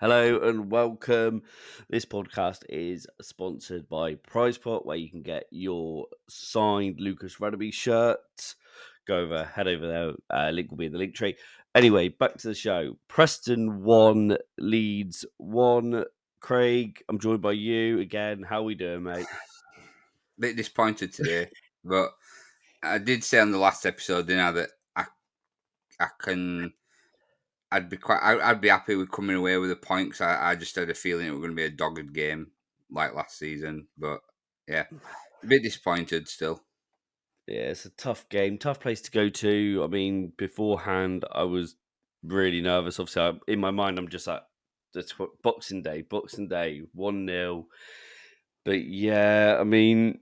Hello and welcome. This podcast is sponsored by PrizePot, where you can get your signed Lucas Radebe shirt. Head over there. Link will be in the link tree. Anyway, back to the show. Preston won, Leeds won. Craig, I'm joined by you again. How we doing, mate? Bit disappointed today, but I did say on the last episode, that I can. I'd be happy with coming away with a point because I just had a feeling it was going to be a dogged game like last season. But yeah, a bit disappointed still. Yeah, it's a tough game, tough place to go to. I mean, beforehand, I was really nervous. Obviously, in my mind, I'm just like, Boxing Day, 1-0. But yeah, I mean,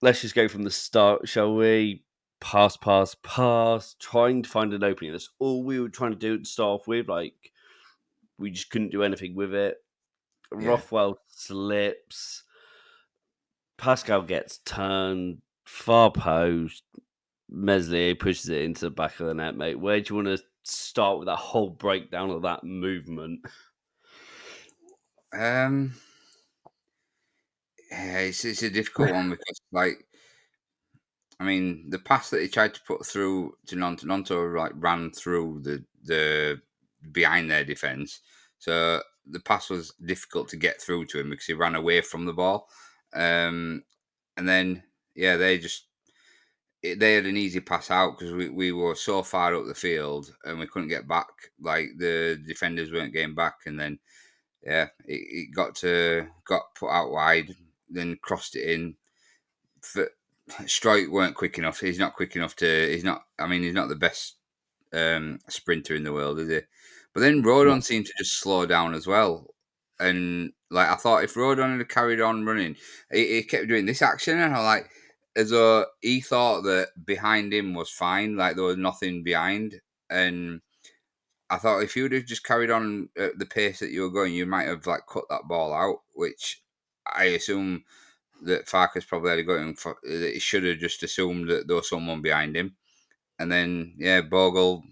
let's just go from the start, shall we? Pass, trying to find an opening. That's all we were trying to do to start off with. Like, we just couldn't do anything with it. Yeah. Rothwell slips. Pascal gets turned. Far post. Meslier pushes it into the back of the net, mate. Where do you want to start with that whole breakdown of that movement? Um. Yeah, it's a difficult one because, I mean, the pass that he tried to put through to Nonto like ran through the behind their defense, so the pass was difficult to get through to him because he ran away from the ball. Um, and then yeah, they had an easy pass out because we were so far up the field and we couldn't get back. Like the defenders weren't getting back, and then yeah, it got put out wide, then crossed it in. Strike weren't quick enough. He's not quick enough to. He's not. I mean, he's not the best sprinter in the world, is he? But then No. Rodon seemed to just slow down as well. And like I thought, if Rodon had carried on running, he kept doing this action, and I like as though he thought that behind him was fine, like there was nothing behind. And I thought if you would have just carried on at the pace that you were going, you might have like cut that ball out, which I assume that Farkas probably had going for. That he should have just assumed that there was someone behind him, and then yeah, Bogle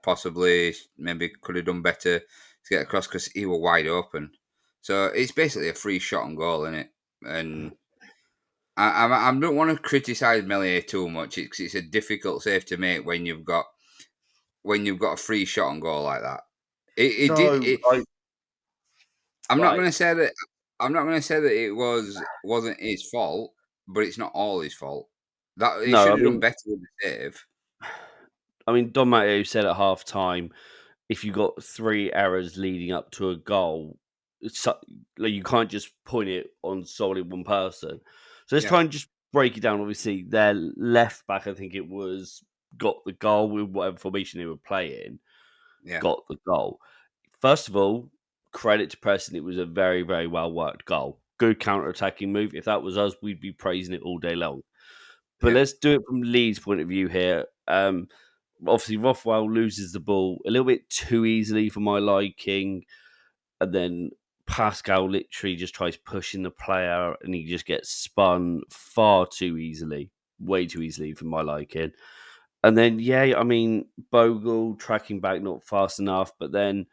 possibly maybe could have done better to get across because he was wide open. So it's basically a free shot on goal, isn't it? And I don't want to criticise Melier too much. It's a difficult save to make when you've got a free shot on goal like that. It did No, it. I'm not going right. to say that. I'm not going to say that wasn't his fault, but it's not all his fault. That he No, should have done better with the save. Don Matteo said at half time, if you got three errors leading up to a goal, like you can't just point it on solely one person. So let's Yeah, try and just break it down. Obviously, their left back, I think it was, got the goal with whatever formation they were playing, yeah, got the goal. First of all, credit to Preston. It was a very, very well worked goal. Good counter attacking move. If that was us, we'd be praising it all day long. But yeah. let's do it from Leeds' point of view here. Obviously, Rothwell loses the ball a little bit too easily for my liking, and then Pascal literally just tries pushing the player, and he just gets spun far too easily, way too easily for my liking. And then, yeah, I mean, Bogle tracking back not fast enough, but then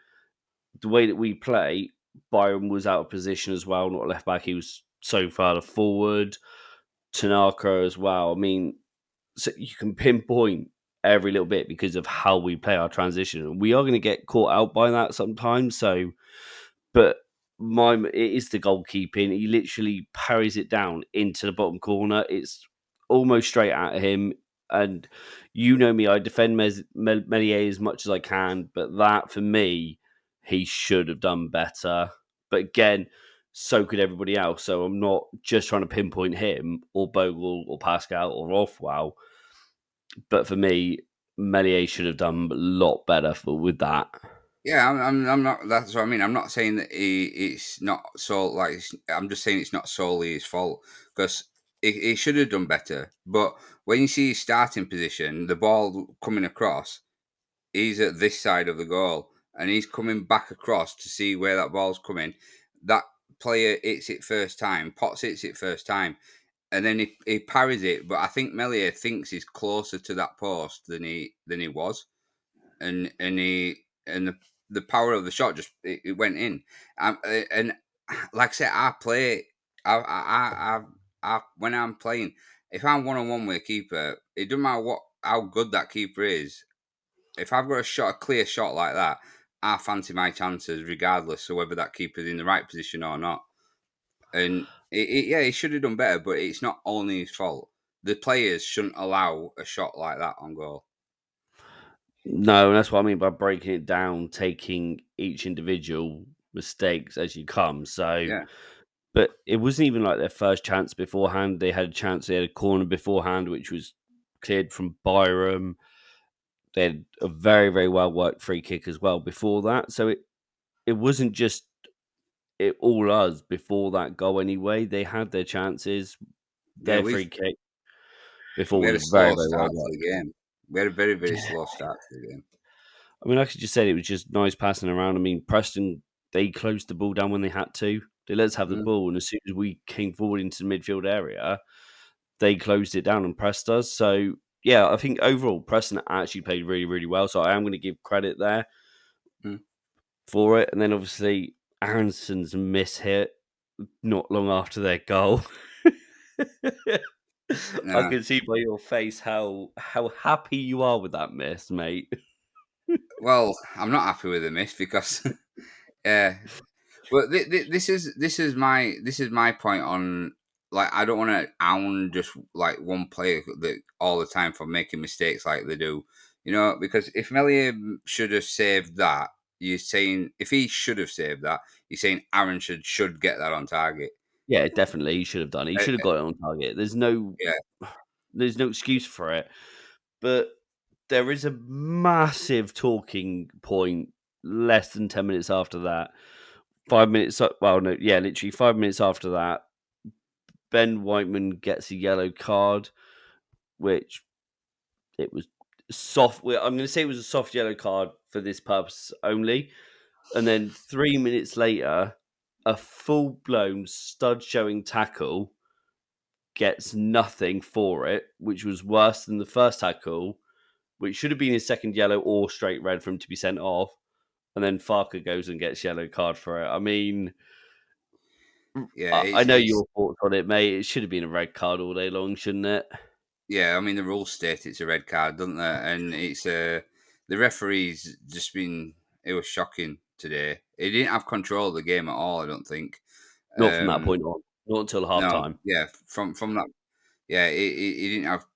the way that we play, Byron was out of position as well, not left back. He was so far forward. Tanaka as well. I mean, so you can pinpoint every little bit because of how we play our transition. And we are going to get caught out by that sometimes. So, but it is the goalkeeping. He literally parries it down into the bottom corner. It's almost straight at him. And you know me, I defend Melier as much as I can, but that for me, he should have done better. But again, so could everybody else. So I'm not just trying to pinpoint him or Bogle or Pascal or Rothwell. But for me, Melier should have done a lot better with that. Yeah, I'm not. That's what I mean. I'm not saying that it's not so. I'm just saying it's not solely his fault because he should have done better. But when you see his starting position, the ball coming across, he's at this side of the goal, and he's coming back across to see where that ball's coming. That player hits it first time. Potts hits it first time, and then he parries it. But I think Melier thinks he's closer to that post than he was, and the the power of the shot just it went in. And like I said, I play. When I'm playing, if I'm one on one with a keeper, it doesn't matter what how good that keeper is. If I've got a clear shot like that, I fancy my chances regardless of whether that keeper's in the right position or not. And yeah, he should have done better, but it's not only his fault. The players shouldn't allow a shot like that on goal. No, and that's what I mean by breaking it down, taking each individual mistakes as you come. So, Yeah, but it wasn't even like their first chance beforehand. They had a chance. They had a corner beforehand, which was cleared from Byram. They had a very, very well worked free kick as well before that. So it wasn't just it all us before that goal anyway. They had their chances. yeah. Their free kick before We had was a very, slow very well start to worked. the game. We had a very very slow start to the game. I mean, like I just said, it was just nice passing around. I mean, Preston, they closed the ball down when they had to. They let us have the Mm, ball, and as soon as we came forward into the midfield area, they closed it down and pressed us. So, yeah, I think overall, Preston actually played really, really well. So I am going to give credit there mm. for it. And then obviously, Aronson's miss hit not long after their goal. I No, can see by your face how happy you are with that miss, mate. well, I'm not happy with the miss because yeah. But this is my point on like I don't want to own just like one player that all the time for making mistakes like they do, you know. Because if Melia should have saved that, you're saying if he should have saved that, you're saying Aaron should get that on target. Yeah, definitely. He should have done it. He Uh, should have got it on target. yeah, There's no excuse for it. But there is a massive talking point less than 10 minutes after that. 5 minutes, well, no, yeah, literally 5 minutes after that, Ben Whiteman gets a yellow card, which it was soft. Well, I'm going to say it was a soft yellow card for this purpose only. And then 3 minutes later, a full blown stud showing tackle gets nothing for it, which was worse than the first tackle, which should have been his second yellow or straight red for him to be sent off. And then Farker goes and gets yellow card for it. I mean, yeah, I know your thoughts on it, mate. It should have been a red card all day long, shouldn't it? yeah. I mean, the rules state it's a red card, doesn't they? And it's the referee's just been. It was shocking today. He didn't have control of the game at all. I don't think. Not from that Um, point on, not until half no, time. yeah, from that, yeah, he didn't have,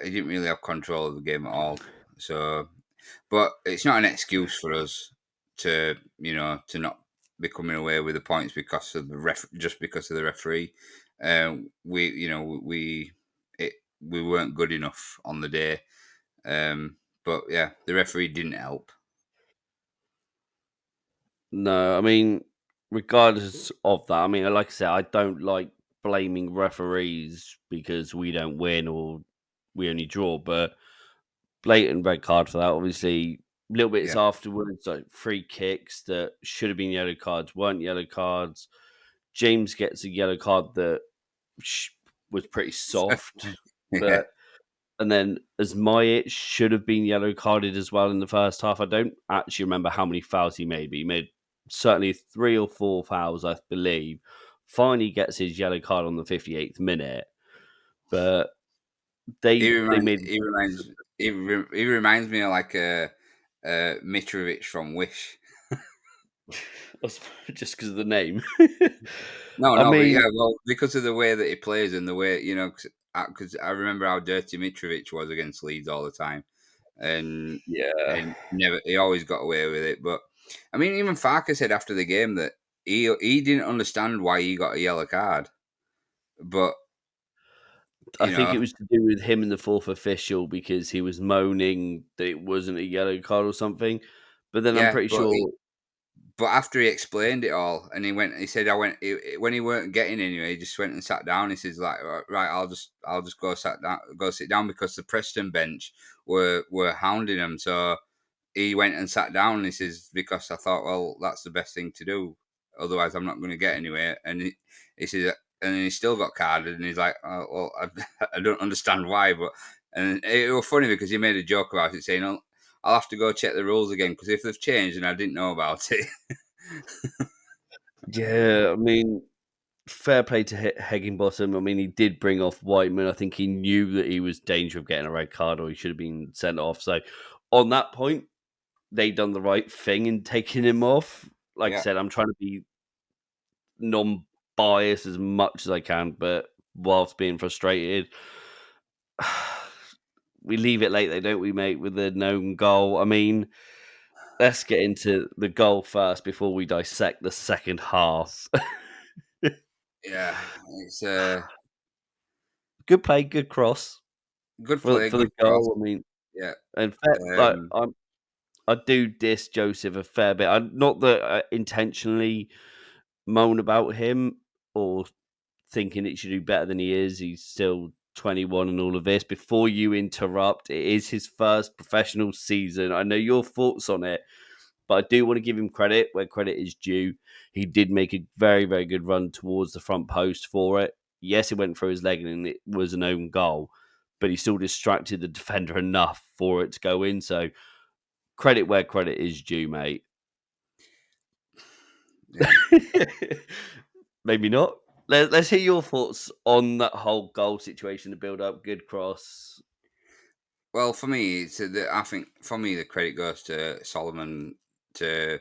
he didn't really have control of the game at all. So, but it's not an excuse for us to, you know, to not be coming away with the points because of the just because of the referee. We, you know, we weren't good enough on the day. But yeah, the referee didn't help. No, I mean, regardless of that, I mean, like I said, I don't like blaming referees because we don't win or we only draw, but blatant red card for that. Obviously, little bits Yeah, afterwards, like free kicks that should have been yellow cards weren't yellow cards. James gets a yellow card that sh- was pretty soft, yeah. but and then as Majic should have been yellow carded as well in the first half. I don't actually remember how many fouls he made, but he made certainly 3 or 4 fouls, I believe. Finally gets his yellow card on the 58th minute, but they made He reminds me of like Mitrovic from Wish. just because of the name. No, I no, but yeah, mean, well, because of the way that he plays and the way, you know, because I remember how dirty Mitrovic was against Leeds all the time, and yeah, never he always got away with it. But I mean, even Farker said after the game that he didn't understand why he got a yellow card, but I you think know, it was to do with him and the fourth official because he was moaning that it wasn't a yellow card or something. But then I'm yeah, pretty sure but after he explained it all, and he said, I went when he weren't getting anywhere. He just went and sat down. He says, like, right, I'll just go sit down because the Preston bench were hounding him. So he went and sat down. And he says, because I thought, well, that's the best thing to do. Otherwise, I'm not going to get anywhere. And he says, and then he still got carded. And he's like, oh, well, I don't understand why, but and it was funny because he made a joke about it, saying, oh, I'll have to go check the rules again because if they've changed and I didn't know about it, Yeah, I mean, fair play to Higginbottom. I mean, he did bring off Whiteman. I think he knew that he was danger of getting a red card, or he should have been sent off. So, on that point, they done the right thing in taking him off. Like I yeah, said, I'm trying to be non-biased as much as I can, but whilst being frustrated, we leave it late, though, don't we, mate? With the known goal. I mean, let's get into the goal first before we dissect the second half. yeah, it's Good play, good cross good for play, the good cross. goal. I mean, Yeah, and fair, like um, I do diss Joseph a fair bit. Not that I intentionally moan about him or thinking it should do better than he is. He's still 21 and all of this. Before you interrupt, it is his first professional season. I know your thoughts on it, but I do want to give him credit where credit is due. He did make a very, very good run towards the front post for it. Yes, it went through his leg and it was an own goal, but he still distracted the defender enough for it to go in. So credit where credit is due, mate. yeah. Maybe not. Let's hear your thoughts on that whole goal situation, the build up, good cross. Well, for me, I think for me the credit goes to Solomon to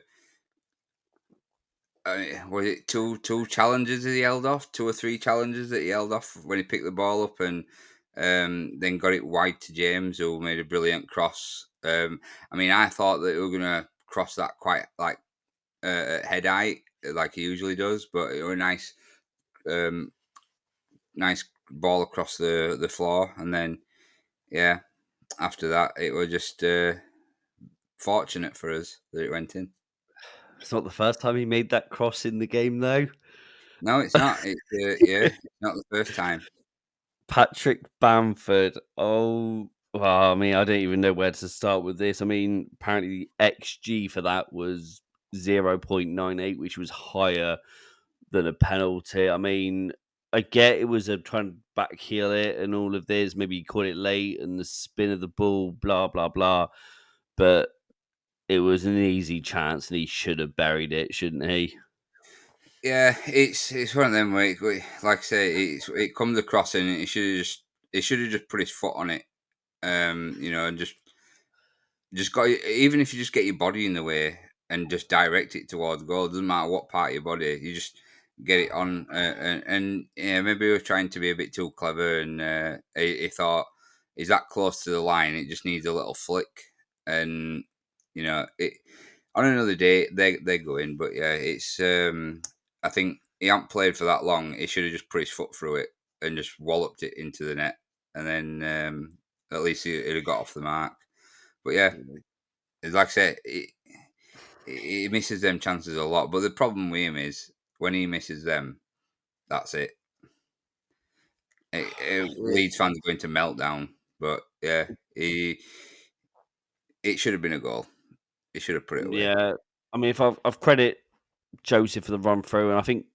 was it two challenges that he held off, 2 or 3 challenges that he held off when he picked the ball up and then got it wide to James, who made a brilliant cross. I mean, I thought that we were gonna cross that quite like at head height, like he usually does, but it was a um, nice ball across the floor, and then yeah, after that it was just fortunate for us that it went in. It's not the first time he made that cross in the game, though. No, it's not. It's yeah, it's not the first time. Patrick Bamford. Oh, well, I mean, I don't even know where to start with this. I mean, apparently the XG for that was 0.98, which was higher than a penalty. I mean, I get it was a trying to back heel it and all of this. Maybe he caught it late and the spin of the ball, blah, blah, blah. But it was an easy chance and he should have buried it, shouldn't he? Yeah, it's one of them where, like I say, it comes across and it should have just put his foot on it, and just got even if you just get your body in the way and just direct it towards goal. Doesn't matter what part of your body, you just get it on. And yeah, maybe we were trying to be a bit too clever, and he thought he's that close to the line. It just needs a little flick, and it on another day they go in. But yeah, it's I think he hasn't played for that long. He should have just put his foot through it and just walloped it into the net, and then at least he'd have got off the mark. But yeah, it's like I say, he misses them chances a lot. But the problem with him is when he misses them, that's it. Leeds fans are going to meltdown. But yeah, it should have been a goal. He should have put it away. Yeah, I mean, if I've credit Joseph for the run through, and I think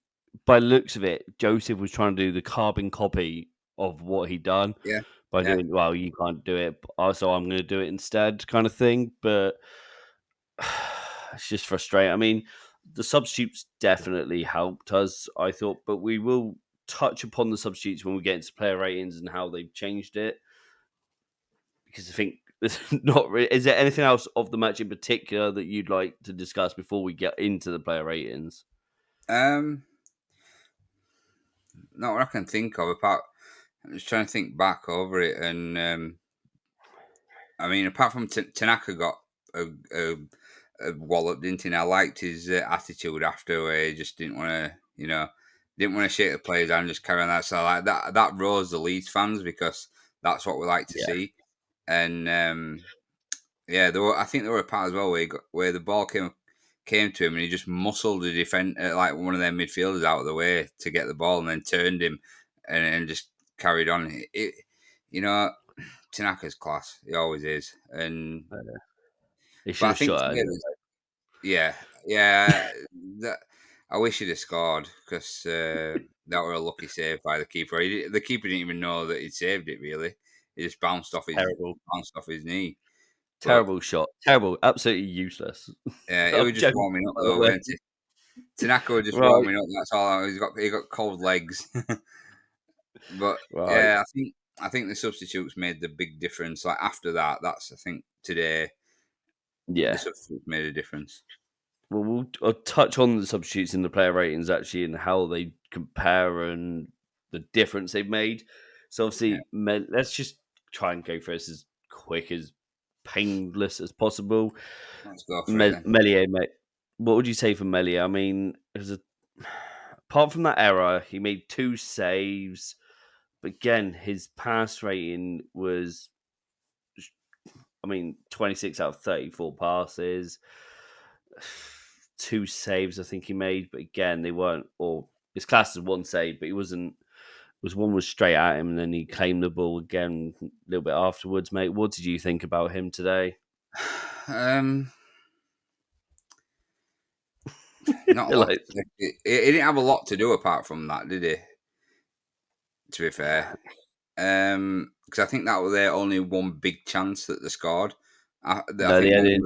by the looks of it, Joseph was trying to do the carbon copy of what he'd done Yeah, by yeah. doing, well, you can't do it, so I'm going to do it instead, kind of thing. But it's just frustrating. I mean, the substitutes definitely helped us, I thought, but we will touch upon the substitutes when we get into player ratings and how they've changed it because I think there's not really. Is there anything else of the match in particular that you'd like to discuss before we get into the player ratings? Um, Not what I can think of. Apart, I'm just trying to think back over it, and I mean, apart from Tanaka got a, a, a wallop, didn't he? And I liked his attitude after, where he just didn't want to, didn't want to shake the players down, and just carry on that. So like that, that rose the Leeds fans because that's what we like to Yeah, see. And yeah, I think there were a part as well where the ball came to him and he just muscled the defend like one of their midfielders out of the way to get the ball and then turned him and just carried on. You know, Tanaka's class. He always is. they But should I have think shot it. together, yeah, yeah. That, I wish he'd have scored because that were a lucky save by the keeper. The keeper didn't even know that he'd saved it. Really, he just bounced off his Terrible. knee. But Terrible shot. Terrible. Absolutely useless. yeah, he I'm was just joking, warming up by the though, way. weren't he? Tanaka was just Right, warming up. That's all. He got cold legs. But right. yeah, I think the substitutes made the big difference. Like after that, that's I think today the Yeah. substitutes made a difference. Well, I'll touch on the substitutes in the player ratings actually and how they compare and the difference they've made. So Yeah, obviously, let's just try and go for this as quick as painless as possible. let's go for it then. Melier, mate. What would you say for Melier? I mean, it was a apart from that error, he made two saves. But again, his pass rating was, I mean, 26 out of 34 passes. Two saves, I think he made. But again, they weren't, or his class as one save, but he wasn't. Was one was straight at him, and then he claimed the ball again a little bit afterwards, mate. What did you think about him today? Um, Not a lot. Like, He didn't have a lot to do apart from that, did he? To be fair, because I think that was their only one big chance that they scored. I no, they think had in.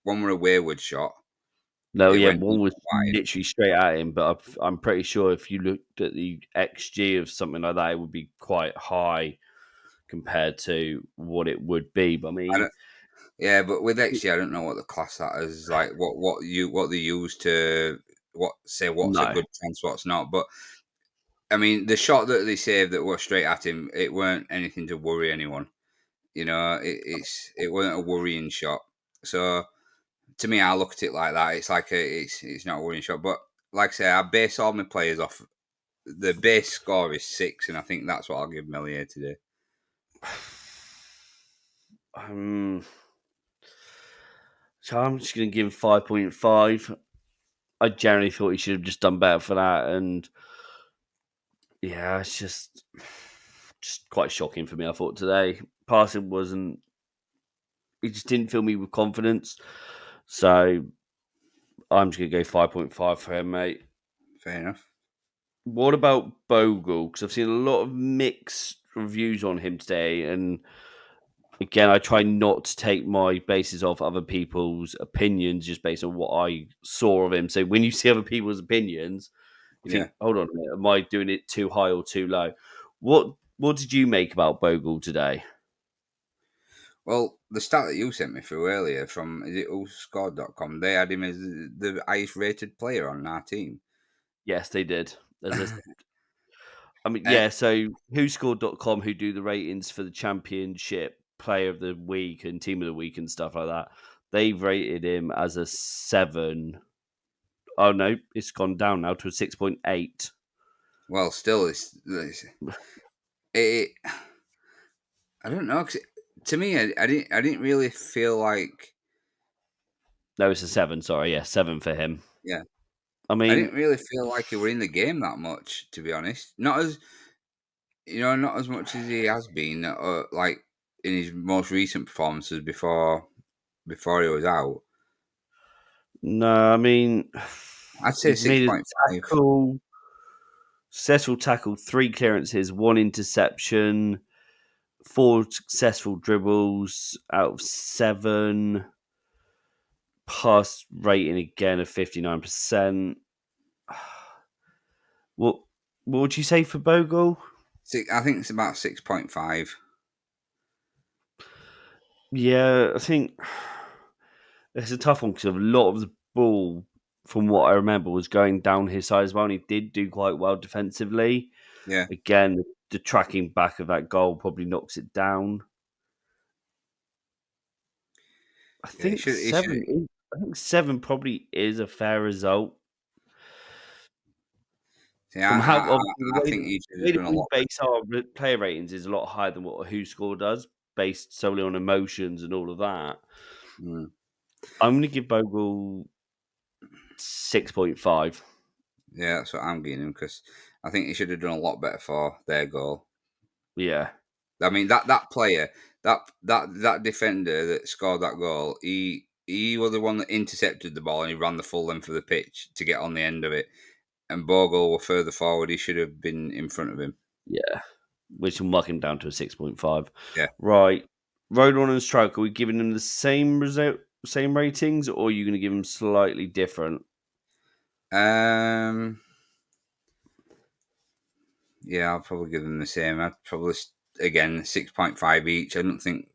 one were a wayward shot. No, It yeah, went one was wide. literally straight at him, but I'm pretty sure if you looked at the XG of something like that, it would be quite high compared to what it would be. But I I mean, don't, yeah, but with XG, I don't know what the class that is. Like what they use to what's a no, good chance, what's not. But I mean, the shot that they saved that was straight at him, it weren't anything to worry anyone. It wasn't a worrying shot. So to me, I look at it like that. It's like it's not a worrying shot. But like I say, I base all my players off the base score is 6, and I think that's what I'll give Melier today. um, so I'm just going to give him 5.5. I generally thought he should have just done better for that, and yeah, it's just quite shocking for me. I thought today passing wasn't. He just didn't fill me with confidence. So I'm just gonna go 5.5 for him, mate. Fair enough. What about Bogle? Because I've seen a lot of mixed reviews on him today, and again, I try not to take my basis off other people's opinions just based on what I saw of him. So when you see other people's opinions, you Yeah. think, "Hold on a minute, am I doing it too high or too low?" What did you make about Bogle today? Well, the stat that you sent me through earlier from is it whoscored.com, they had him as the highest rated player on our team. Yes, they did. There's a I mean, And yeah, so whoscored.com, who do the ratings for the championship, player of the week and team of the week and stuff like that, they've rated him as a 7. Oh, no, it's gone down now to a 6.8. well, still, it I don't know. 'Cause to me, I didn't really feel like, No, it's a 7. Sorry. Yeah, 7 for him. yeah, I I mean, didn't really feel like he were in the game that much, to be honest. Not as much as he has been, like in his most recent performances before he was out. no, I mean, I'd say he's six made a point five. tackle, successful tackle, 3 clearances, 1 interception, 4 successful dribbles out of 7. Pass rating again of 59%. What what would you say for Bogle? I think it's about 6.5. Yeah, I think it's a tough one because a lot of the ball, from what I remember, was going down his side as well, and he did do quite well defensively. Yeah, Again, the tracking back of that goal probably knocks it down. I yeah. He think should. He should. 7. I think 7 probably is a fair result. See, From how I think he should the have way done that a we lot base our player ratings is a lot higher than what a Who Score does, based solely on emotions and all of that. better. Mm. I'm going to give Bogle 6.5. Yeah, that's what I'm getting him because I think he should have done a lot better for their goal. Yeah, I mean that player, that defender that scored that goal, he was the one that intercepted the ball and he ran the full length of the pitch to get on the end of it. And Bogle were further forward; he should have been in front of him. yeah. Which will mark him down to a 6.5. Yeah, Right. Rodon and Strike, are we giving them the same result, same ratings, or are you going to give them slightly different? Um, yeah, I'll probably give them the same. I'd probably again 6.5 each. I don't think.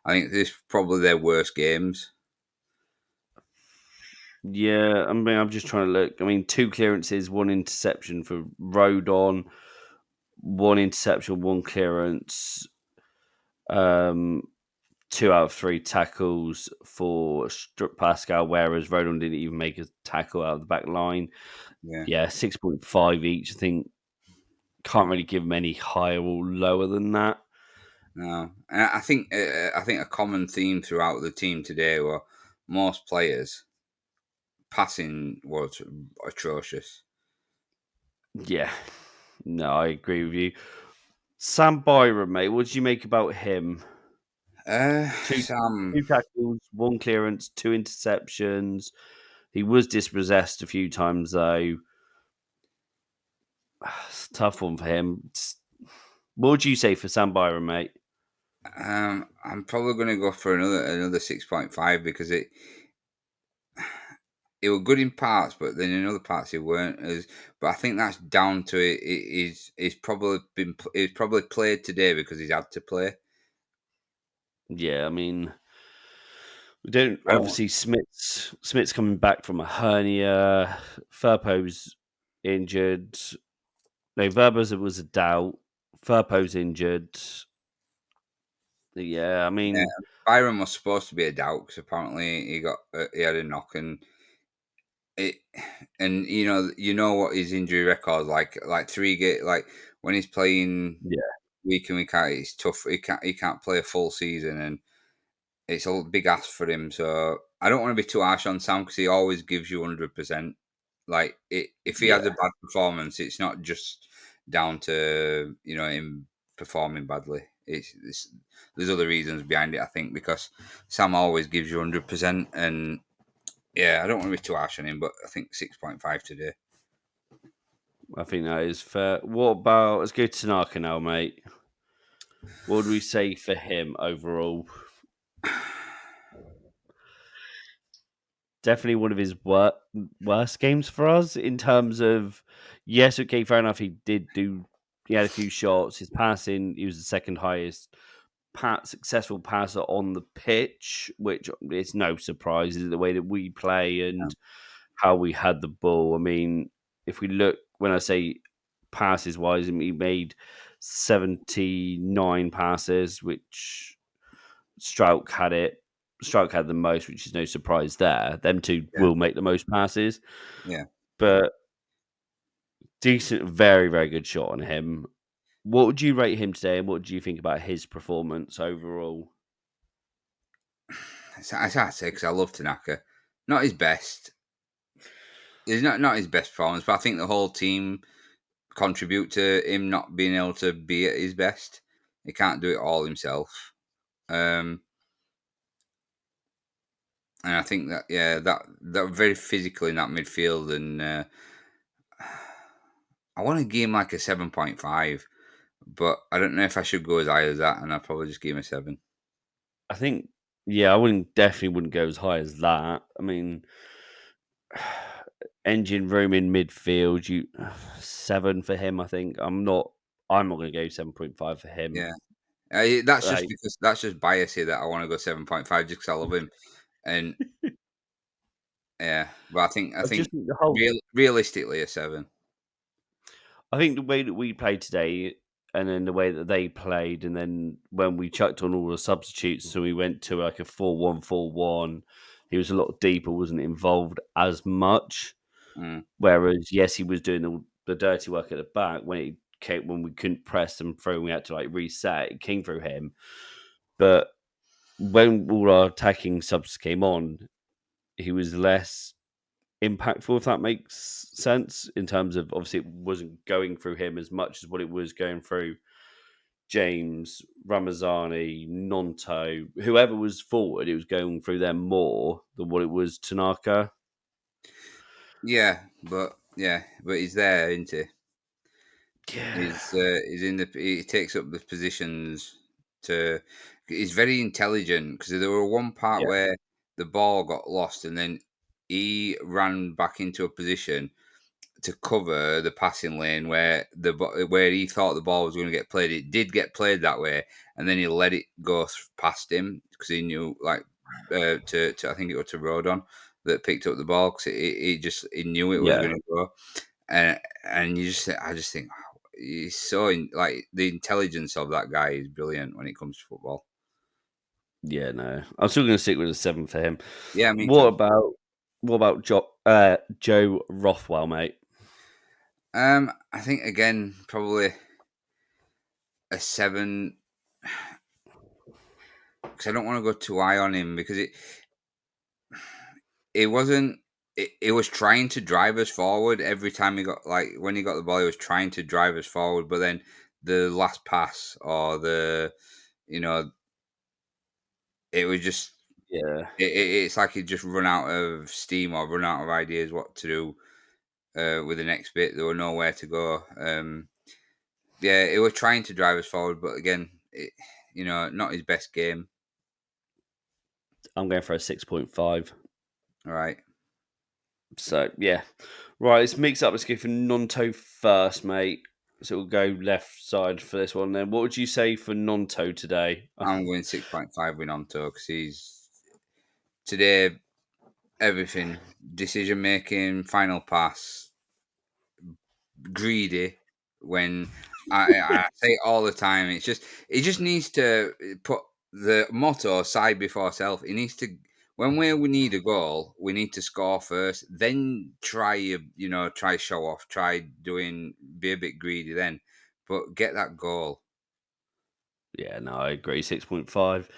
I think this is probably their worst games. Yeah, I mean, I'm just trying to look. I mean, two clearances, one interception for Rodon, one interception, one clearance, um, 2 out of 3 tackles for Pascal, whereas Rodon didn't even make a tackle out of the back line. Yeah, Yeah, 6.5 each. I think can't really give them any higher or lower than that. no, and I think a common theme throughout the team today were most players passing was atrocious. Yeah, no, I agree with you. Sam Byron, mate, what did you make about him? Two, Sam, two tackles, one clearance, two interceptions. He was dispossessed a few times, though. It's a tough one for him. What would you say for Sam Byron, mate? I'm probably going to go for another 6.5 because it were good in parts, but then in other parts it weren't as. But I think that's down to it. It's probably it's probably played today because he's had to play. Yeah, I mean, we don't I don't. obviously Smith's coming back from a hernia. Furpo's injured. No, Verba's was a doubt. Furpo's injured. Yeah, I Yeah, mean, Byron was supposed to be a doubt because apparently he had a knock it and you know what his injury record like 3 like when he's playing yeah, week in week out it's tough. He can't play a full season and it's a big ask for him. So I don't want to be too harsh on Sam because he always gives you 100%. If he has a yeah. bad performance, it's not just down to him performing badly. There's other reasons behind it, I think, because Sam always gives you 100%, and yeah, I don't want to be too harsh on him, but I think 6.5 today. I think that is fair. What about let's go to Tanaka now, mate. What would we say for him overall? Definitely one of his worst games for us in terms of yes, okay, fair enough. He did do he had a few shots. His passing, he was the second highest successful passer on the pitch, which is no surprise. Is the way that we play Yeah, and how we had the ball. I mean, if we look when I say passes wise, I mean, he made 79 passes, which Strouk had it. Strouk had the most, which is no surprise there. Them two yeah, will make the most passes, yeah. but decent, very, very good shot on him. What would you rate him today, and what do you think about his performance overall? It's hard to say because I love Tanaka. Not his best. It's not his best performance, but I think the whole team contribute to him not being able to be at his best. He can't do it all himself. Um, and I think that that very physical in that midfield, and I want to give him like a 7.5, but I don't know if I should go as high as that, and I'll probably just give him a 7. I think, yeah, I wouldn't definitely wouldn't go as high as that. I mean, engine room in midfield, you 7 for him. I think I'm not going to go 7.5 for him. Yeah, that's just Like, because that's just bias here that I want to go 7.5 just because I love him, and yeah, but I I think just think the whole realistically a 7. I think the way that we played today, and then the way that they played, and then when we chucked on all the substitutes, so we went to like a 4-1-4-1. He was a lot deeper, wasn't involved as much. Mm, Whereas, yes, he was doing all the dirty work at the back when it came when we couldn't press and throw. We had to like reset. It came through him, but when all our attacking subs came on, he was less impactful, if that makes sense, in terms of obviously it wasn't going through him as much as what it was going through James, Ramazani, Nonto, whoever was forward, it was going through them more than what it was Tanaka. but he's there, isn't he? Yeah. He's in he takes up the positions to. He's very intelligent because there were one part Yeah, where the ball got lost, and then he ran back into a position to cover the passing lane where he thought the ball was going to get played. It did get played that way, and then he let it go past him because he knew, like, to I think it was to Rodon that picked up the ball because he knew it was yeah, going to go, and I just think, wow, he's so like, the intelligence of that guy is brilliant when it comes to football. yeah. No, I'm still going to stick with a 7 for him. Yeah, me What too. about Joe Rothwell, mate? I think again probably a 7 because I don't want to go too high on him because it wasn't. It was trying to drive us forward every time he got, like, when he got the ball, he was trying to drive us forward. But then the last pass or you know, it was just Yeah, it's like he just run out of steam or run out of ideas what to do with the next bit. There were nowhere to go. Yeah, it was trying to drive us forward, but again, not his best game. I'm going for a 6.5. All right, So yeah, right. Let's mix up. Let's go for Nonto first, mate. So we'll go left side for this one. Then, what would you say for Nonto today? I'm going 6.5 win on to because he's today everything, decision making, final pass, greedy. When I say it all the time, it's just he just needs to put the motto side before self. He needs to, when we need a goal, we need to score first, then try show off, try doing, be a bit greedy then, but get that goal. Yeah, no, I agree. 6.5.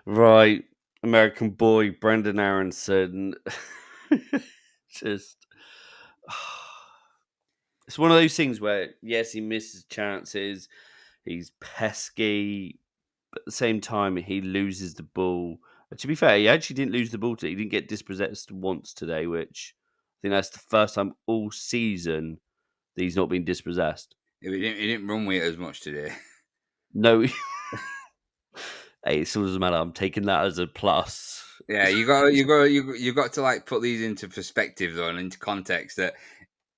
Right, American boy Brendan Aronson. Just it's one of those things where yes, he misses chances. He's pesky. At the same time, he loses the ball. To be fair, he actually didn't lose the ball today. He didn't get dispossessed once today, which I think that's the first time all season that he's not been dispossessed. He didn't run with it as much today. No, hey, it still doesn't matter. I'm taking that as a plus. Yeah, you got to, like, put these into perspective though and into context that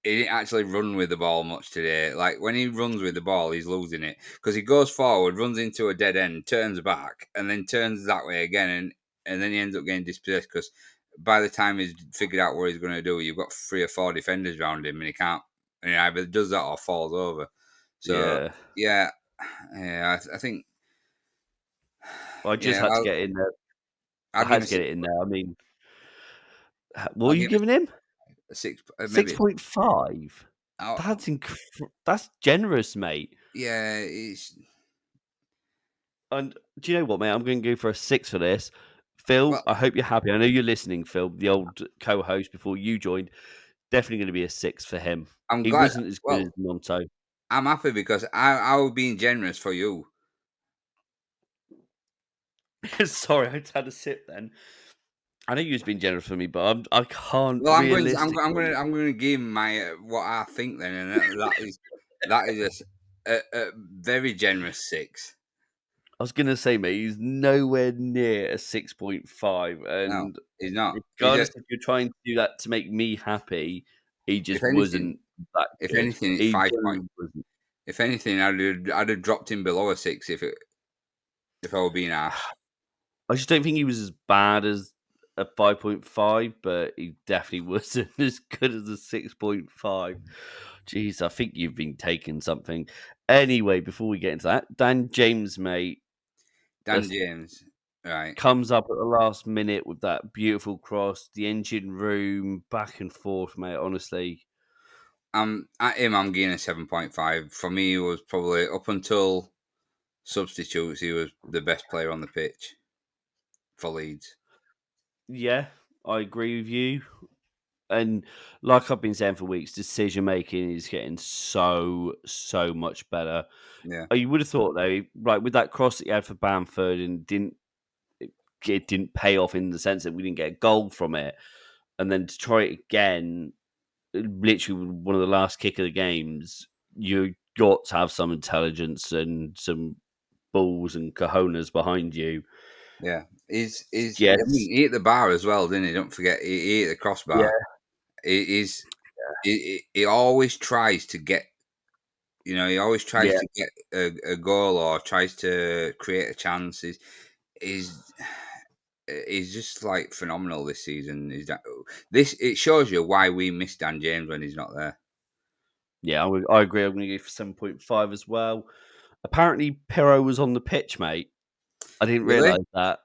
he didn't actually run with the ball much today. Like, when he runs with the ball, he's losing it because he goes forward, runs into a dead end, turns back, and then turns that way again, and then he ends up getting dispossessed because by the time he's figured out what he's going to do, you've got 3 or 4 defenders around him, and he can't. And he either does that or falls over. So Yeah, yeah, I think, I just yeah, had to get in there. I'll I give had him to a get six. it in there. I mean, what I'll are you give him giving him? a six, Six maybe. point five. Oh, That's generous, mate. yeah, it's And do you know what, mate? I'm going to go for a 6 for this. Phil, well. I hope you're happy. I know you're listening, Phil, the old co-host before you joined. Definitely going to be a 6 for him. I'm He glad. wasn't as good as Well, Monto. I'm happy because I was being generous for you. Sorry, I just had a sip then. I know you was being generous for me, but I can't Well, realistically. I'm going to give my what I think then, and that is a very generous six. I was going to say, mate, he's nowhere near a 6.5. No, And he's not. He's regardless if you're trying to do that to make me happy, he if just anything, wasn't that if good. anything, it's He 5 point. genuinely wasn't. If anything, I'd have dropped him below a six if I were being harsh. I just don't think he was as bad as a 5.5, but he definitely wasn't as good as a 6.5. Jeez, I think you've been taking something. Anyway, before we get into that, Dan James, mate, Dan just James, right? comes up at the last minute with that beautiful cross, the engine room, back and forth, mate. Honestly, At him, I'm getting a 7.5. For me, he was probably, up until substitutes, he was the best player on the pitch for Leeds. yeah, I agree with you. And like I've been saying for weeks, decision making is getting so much better. Yeah. You would have thought though, right, with that cross that he had for Bamford and it didn't pay off in the sense that we didn't get a goal from it, and then to try it again, literally one of the last kick of the games, you got to have some intelligence and some balls and cojones behind you. Yeah, is I Yes, mean, he hit the bar as well, didn't he? Don't forget, he hit the yeah, crossbar. He is he always tries to get, he always tries yeah, to get a goal or tries to create a chance. Is he's just like phenomenal this season. Is that this? It shows you why we miss Dan James when he's not there. yeah. I agree. I'm going to go for 7.5 as well. Apparently, Pirro was on the pitch, mate. I didn't Really? realise that.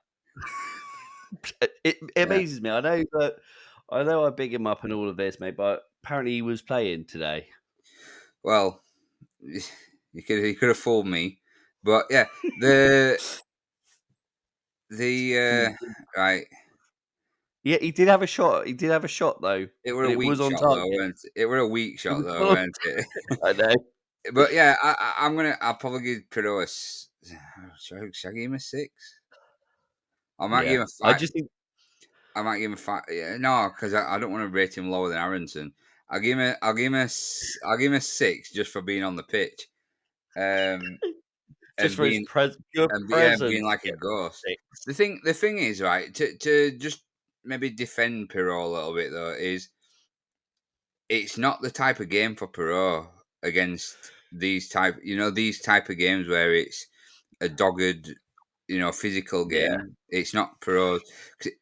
It Yeah. amazes me. I know I big him up and all of this, mate, but apparently he was playing today. Well, you could have fooled me, but yeah, the He, right. yeah, he did have a shot. He did have a shot though, It were a and it weak was on shot though, target. weren't it? It were a weak It shot was though, on. weren't it? I know. But yeah, I'll probably give Pirlo should I give him a 6? I might Yeah, give him a I 5. just think. I might give him a 5. Yeah, no, because I don't want to rate him lower than Aronson. I'll give him a 6 just for being on the pitch, um, Just and for his being pure yeah, being presence. like a Yeah, ghost. six. The thing is, right, to just maybe defend Pirlo a little bit though, is it's not the type of game for Perot against these type of games where it's a dogged, physical Yeah, game. It's not Perot.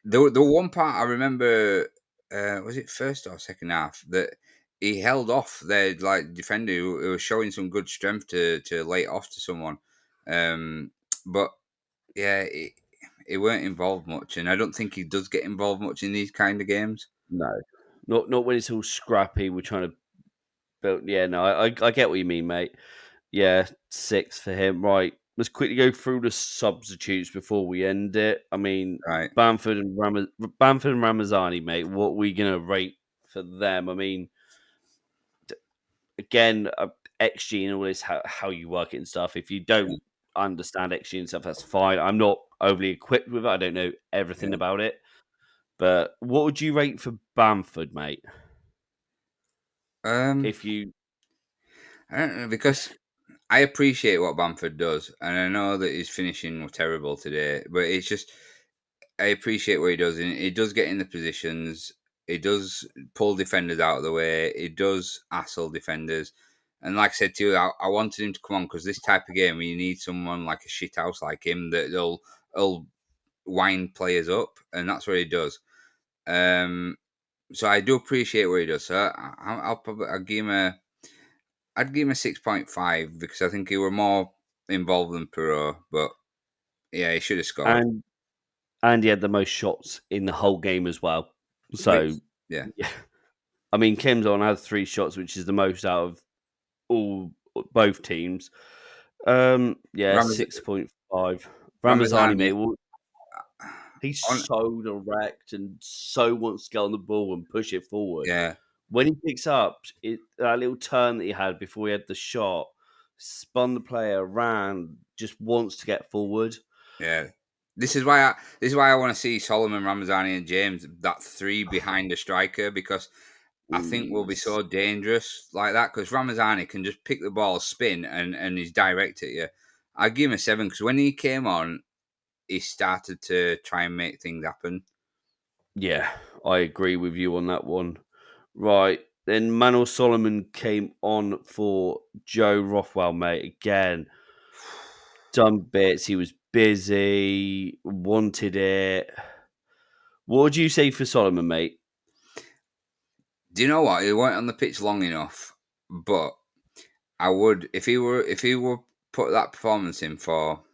The one part I remember, was it first or second half, that he held off their like defender who was showing some good strength to lay it off to someone, but yeah, it weren't involved much, and I don't think he does get involved much in these kind of games. no, not when it's all scrappy. We're trying to build. Yeah, no, I get what you mean, mate. Yeah, six for him. Right, let's quickly go through the substitutes before we end it. I mean, Right. Bamford and Ramazani, mate. What are we gonna rate for them? I mean, again, XG and all this, how you work it and stuff. If you Yeah. don't understand XG and stuff, that's fine. I'm not overly equipped with it. I don't know everything Yeah. about it. But what would you rate for Bamford, mate? Um, If you, I don't know because I appreciate what Bamford does, and I know that his finishing was terrible today. But it's just I appreciate what he does, and he does get in the positions. He does pull defenders out of the way. He does hassle defenders. And like I said to you, I wanted him to come on because this type of game, you need someone like a shithouse like him that'll wind players up, and that's what he does. Um, so I do appreciate what he does. So I'd give him a 6.5 because I think he were more involved than Perot. But yeah, he should have scored. and he had the most shots in the whole game as well. Which, So yeah, yeah, I mean, Kim's on had 3 shots, which is the most out of all both teams. Yeah, Ramaz- 6.5. Ramazani, Ramazani mate, well, he's on, so direct and so wants to get on the ball and push it forward. yeah, When he picks up that little turn that he had before he had the shot, spun the player, ran, just wants to get forward. yeah. This is why I want to see Solomon, Ramazani, and James, that three behind the striker, because I think we'll be Yes. so dangerous like that. Because Ramazani can just pick the ball, spin, and he's direct at you. I give him a 7 because when he came on, he started to try and make things happen. Yeah, I agree with you on that one. Right. Then Manuel Solomon came on for Joe Rothwell, mate. Again, done bits. He was busy, wanted it. What would you say for Solomon, mate? Do you know what? He weren't on the pitch long enough, but I would if he were put that performance in for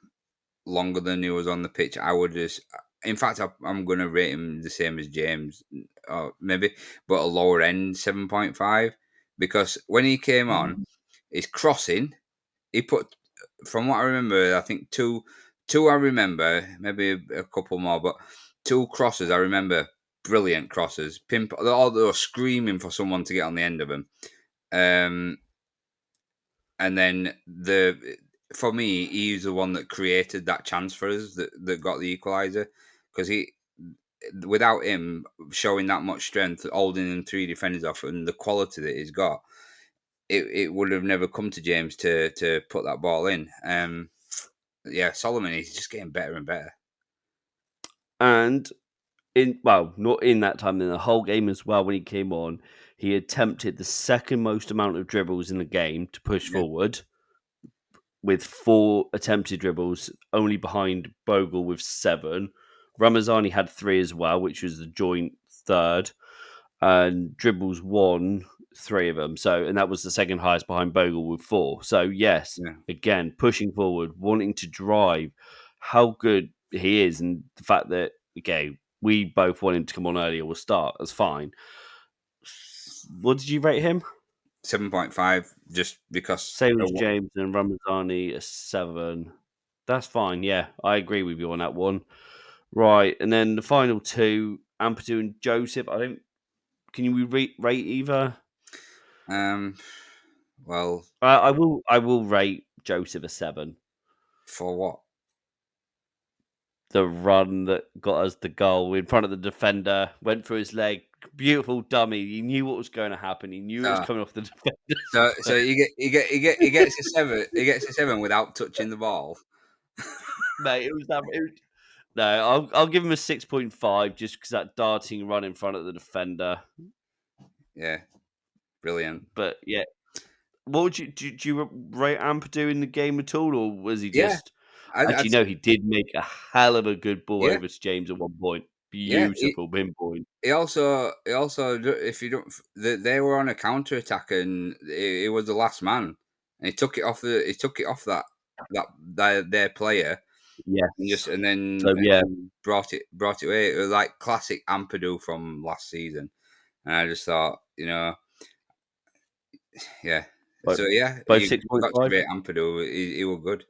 longer than he was on the pitch. I would just. In fact, I'm going to rate him the same as James, or maybe, but a lower end 7.5 because when he came on, his crossing he put from what I remember, I think two I remember, maybe a couple more, but two crosses I remember, brilliant crosses. They were screaming for someone to get on the end of them. Um, and then for me, he's the one that created that chance for us that got the equaliser because he without him showing that much strength, holding them three defenders off, and the quality that he's got, it would have never come to James to put that ball in. Yeah, Solomon, he's just getting better and better. And not in that time, in the whole game as well, when he came on, he attempted the second most amount of dribbles in the game to push Yeah, forward with 4 attempted dribbles, only behind Bogle with 7. Ramazani had 3 as well, which was the joint third, and dribbles won 3 of them. So, and that was the second highest behind Bogle with 4. So, yes, yeah. again, pushing forward, wanting to drive, how good he is, and the fact that, okay, we both want him to come on earlier, we'll start. That's fine. What did you rate him? 7.5, just because. Same as James and Ramazani, a 7. That's fine. Yeah, I agree with you on that one. Right, and then the final two, Ampadu and Joseph. I don't. Can you rate either? Um, well, I will. I will rate Joseph a 7. for what? The run that got us the goal in front of the defender went through his leg. Beautiful dummy. He knew what was going to happen. He knew it was So, coming off the defender's so foot. he gets a 7. He gets a 7 without touching the ball. Mate, it was that. No, I'll give him a 6.5 just because that darting run in front of the defender. Yeah, brilliant. But yeah, what would do you rate Ampadu in the game at all, or was he Yeah, just? I'd Actually, say, no, he did make a hell of a good ball yeah, over to James at one point. yeah. Beautiful pinpoint. If you don't, they were on a counter attack and he was the last man, and he took it off their player and just Yes. and then So yeah, brought it away. It was like classic Ampadu from last season, and I just thought, yeah. both So yeah, both you six point got to five. rate Ampadu. He was good.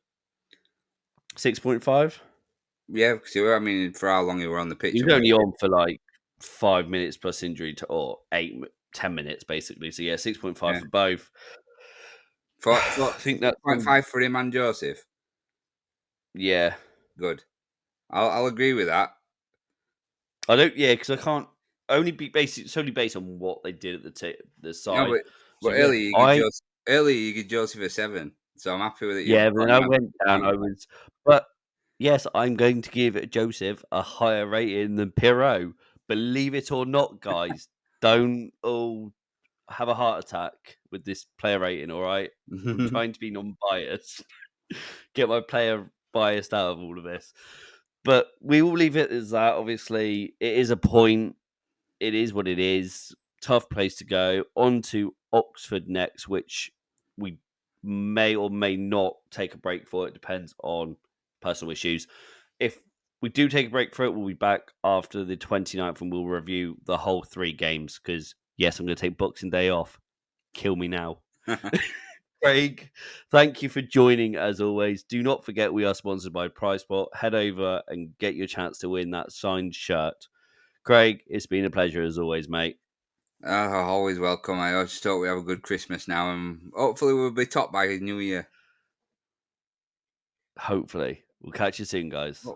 6.5. Yeah, because I mean, for how long he were on the He pitch was and only waiting. on for like 5 minutes plus injury to, or 10 minutes basically. So yeah, 6.5 Yeah, for both. for I think six that's point five for him and Joseph. yeah. Good. I'll agree with that. I don't. Yeah, because I can't only be based. It's only based on what they did at the No, side. So but yeah, earlier you give Joseph a 7, so I'm happy with it. You've yeah. But then gotten I him went down. down. But yes, I'm going to give Joseph a higher rating than Pirot. Believe it or not, guys. Don't all have a heart attack with this player rating. All right, I'm trying to be non-biased. Get my player biased out of all of this. But we will leave it as that. Obviously, it is a point. It is what it is. Tough place to go. On to Oxford next, which we may or may not take a break for. It depends on personal issues. If we do take a break for it, we'll be back after the 29th and we'll review the whole 3 games because, yes, I'm going to take Boxing Day off. Kill me now. Craig, thank you for joining as always. Do not forget we are sponsored by PrizeSpot. Head over and get your chance to win that signed shirt. Craig, it's been a pleasure as always, mate. Always welcome. I just hope we have a good Christmas now, and hopefully we'll be top by New Year. Hopefully. We'll catch you soon, guys.